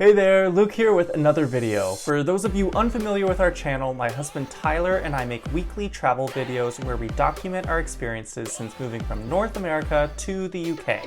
Hey there, Luke here with another video. For those of you unfamiliar with our channel, my husband Tyler and I make weekly travel videos where we document our experiences since moving from North America to the UK.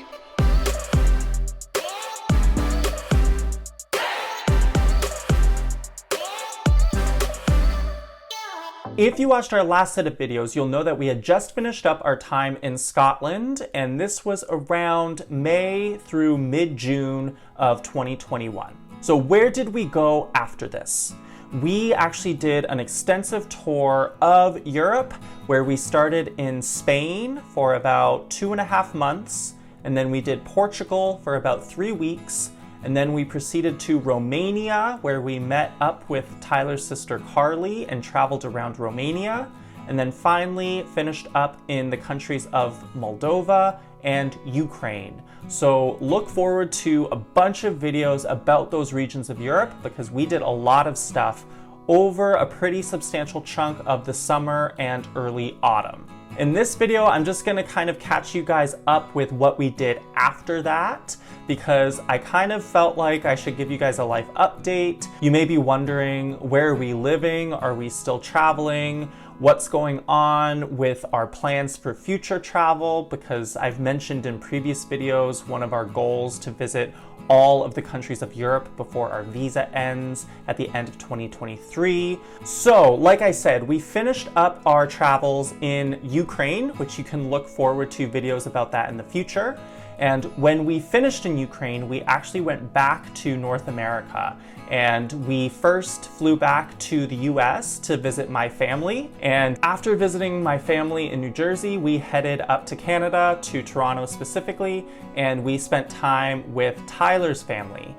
If you watched our last set of videos, you'll know that we had just finished up our time in Scotland, and this was around May through mid-June of 2021. So where did we go after this? We actually did an extensive tour of Europe where we started in Spain for about 2.5 months, and then we did Portugal for about 3 weeks, and then we proceeded to Romania where we met up with Tyler's sister Carly and traveled around Romania, and then finally finished up in the countries of Moldova and Ukraine. So look forward to a bunch of videos about those regions of Europe because we did a lot of stuff over a pretty substantial chunk of the summer and early autumn. In this video, I'm just gonna kind of catch you guys up with what we did after that because I kind of felt like I should give you guys a life update. You may be wondering, where are we living? Are we still traveling? What's going on with our plans for future travel? Because I've mentioned in previous videos, one of our goals to visit all of the countries of Europe before our visa ends at the end of 2023. So, like I said, we finished up our travels in Ukraine, which you can look forward to videos about that in the future. And when we finished in Ukraine, we actually went back to North America. And we first flew back to the US to visit my family. And after visiting my family in New Jersey, we headed up to Canada, to Toronto specifically, and we spent time with Tyler's family.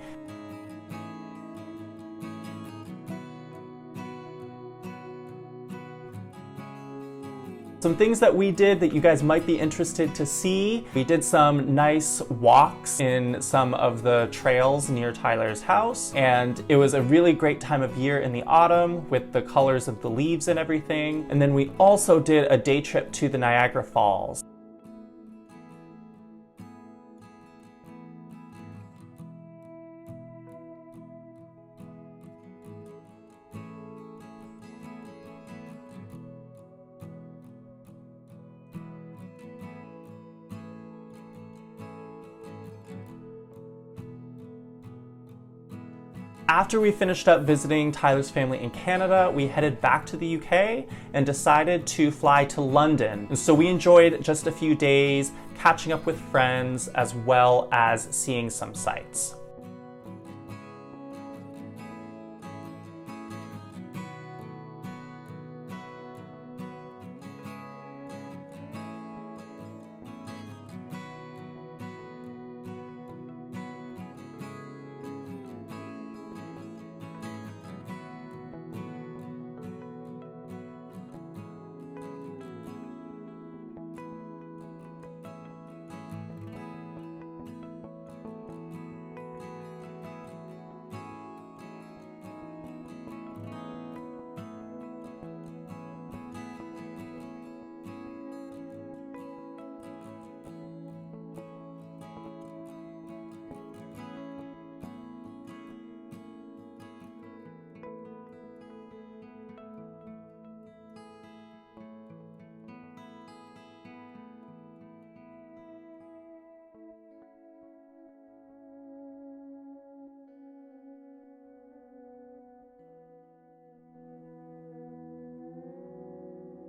Some things that we did that you guys might be interested to see. We did some nice walks in some of the trails near Tyler's house, and it was a really great time of year in the autumn with the colors of the leaves and everything. And then we also did a day trip to the Niagara Falls. After we finished up visiting Tyler's family in Canada, we headed back to the UK and decided to fly to London. And so we enjoyed just a few days catching up with friends as well as seeing some sights.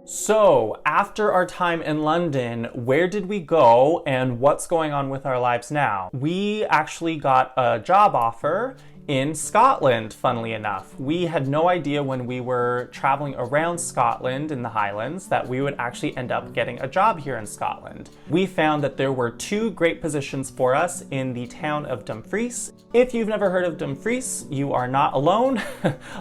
So, after our time in London, where did we go and what's going on with our lives now? We actually got a job offer in Scotland, funnily enough. We had no idea when we were traveling around Scotland in the Highlands that we would actually end up getting a job here in Scotland. We found that there were 2 great positions for us in the town of Dumfries. If you've never heard of Dumfries, you are not alone.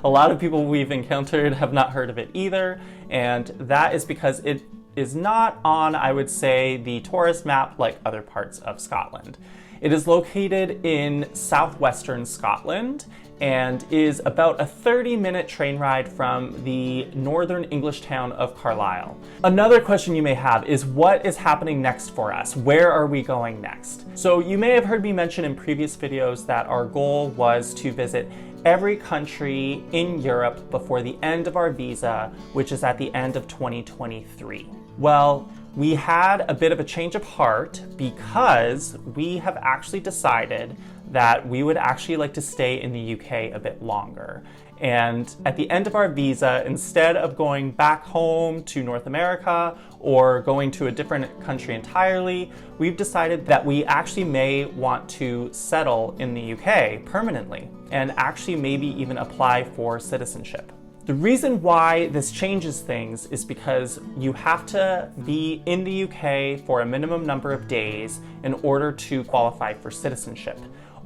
A lot of people we've encountered have not heard of it either, and that is because it is not on, I would say, the tourist map like other parts of Scotland. It is located in southwestern Scotland and is about a 30-minute train ride from the northern English town of Carlisle. Another question you may have is, what is happening next for us? Where are we going next? So you may have heard me mention in previous videos that our goal was to visit every country in Europe before the end of our visa, which is at the end of 2023. Well, we had a bit of a change of heart because we have actually decided that we would actually like to stay in the UK a bit longer. And at the end of our visa, instead of going back home to North America or going to a different country entirely, we've decided that we actually may want to settle in the UK permanently and actually maybe even apply for citizenship. The reason why this changes things is because you have to be in the UK for a minimum number of days in order to qualify for citizenship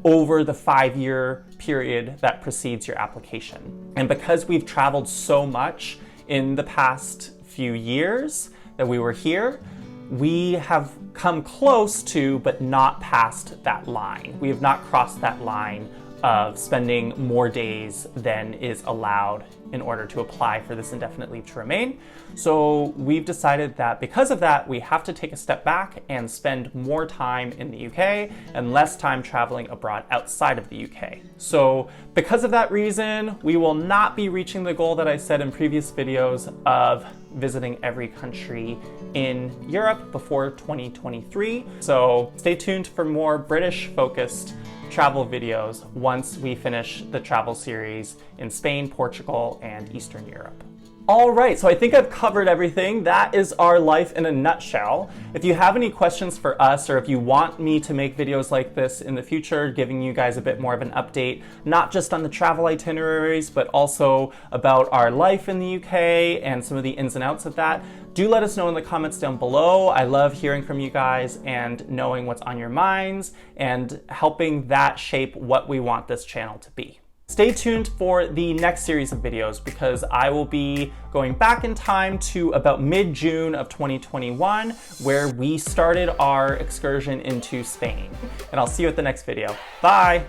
over the 5-year period that precedes your application. And because we've traveled so much in the past few years that we were here, we have come close to, but not past that line. We have not crossed that line of spending more days than is allowed in order to apply for this indefinite leave to remain. So we've decided that because of that, we have to take a step back and spend more time in the UK and less time traveling abroad outside of the UK. So because of that reason, we will not be reaching the goal that I said in previous videos of visiting every country in Europe before 2023. So stay tuned for more British-focused travel videos once we finish the travel series in Spain, Portugal, and Eastern Europe. All right, so I think I've covered everything. That is our life in a nutshell. If you have any questions for us, or if you want me to make videos like this in the future, giving you guys a bit more of an update, not just on the travel itineraries, but also about our life in the UK and some of the ins and outs of that, do let us know in the comments down below. I love hearing from you guys and knowing what's on your minds and helping that shape what we want this channel to be. Stay tuned for the next series of videos because I will be going back in time to about mid-June of 2021, where we started our excursion into Spain. And I'll see you at the next video. Bye!